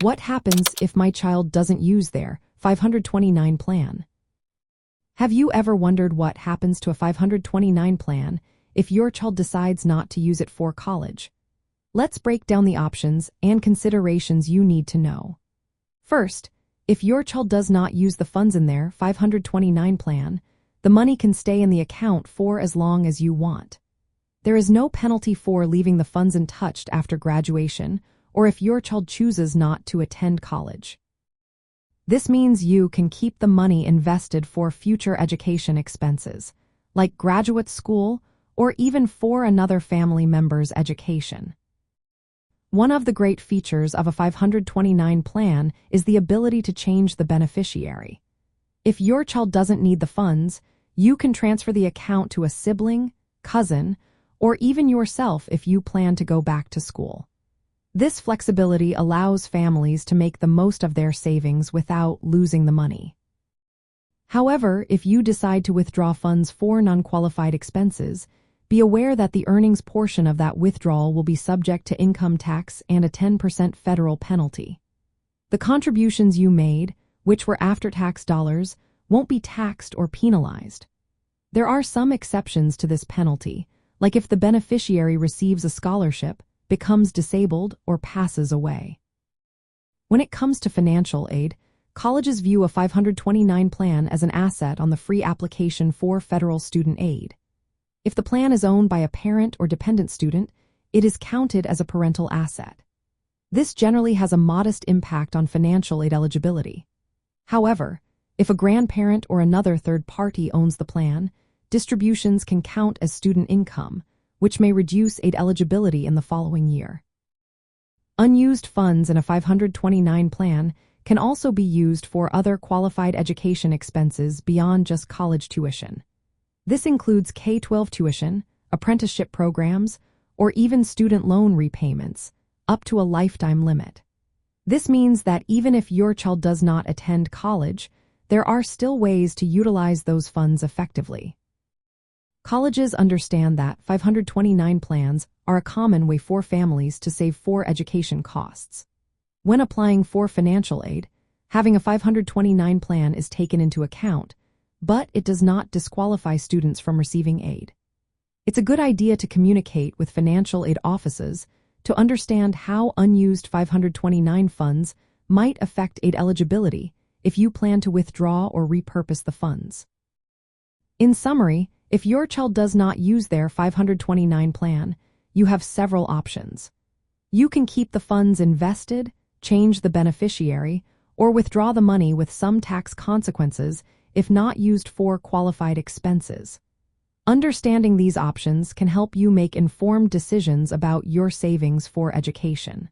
What happens if my child doesn't use their 529 plan? Have you ever wondered what happens to a 529 plan if your child decides not to use it for college? Let's break down the options and considerations you need to know. First, if your child does not use the funds in their 529 plan, the money can stay in the account for as long as you want. There is no penalty for leaving the funds untouched after graduation or if your child chooses not to attend college. This means you can keep the money invested for future education expenses, like graduate school or even for another family member's education. One of the great features of a 529 plan is the ability to change the beneficiary. If your child doesn't need the funds, you can transfer the account to a sibling, cousin, or even yourself if you plan to go back to school. This flexibility allows families to make the most of their savings without losing the money. However, if you decide to withdraw funds for non-qualified expenses, be aware that the earnings portion of that withdrawal will be subject to income tax and a 10% federal penalty. The contributions you made, which were after-tax dollars, won't be taxed or penalized. There are some exceptions to this penalty, like if the beneficiary receives a scholarship, becomes disabled, or passes away. When it comes to financial aid, colleges view a 529 plan as an asset on the free application for federal student aid. If the plan is owned by a parent or dependent student, it is counted as a parental asset. This generally has a modest impact on financial aid eligibility. However, if a grandparent or another third party owns the plan, distributions can count as student income, which may reduce aid eligibility in the following year. Unused funds in a 529 plan can also be used for other qualified education expenses beyond just college tuition. This includes K-12 tuition, apprenticeship programs, or even student loan repayments, up to a lifetime limit. This means that even if your child does not attend college, there are still ways to utilize those funds effectively. Colleges understand that 529 plans are a common way for families to save for education costs. When applying for financial aid, having a 529 plan is taken into account, but it does not disqualify students from receiving aid. It's a good idea to communicate with financial aid offices to understand how unused 529 funds might affect aid eligibility if you plan to withdraw or repurpose the funds. In summary, if your child does not use their 529 plan, you have several options. You can keep the funds invested, change the beneficiary, or withdraw the money with some tax consequences if not used for qualified expenses. Understanding these options can help you make informed decisions about your savings for education.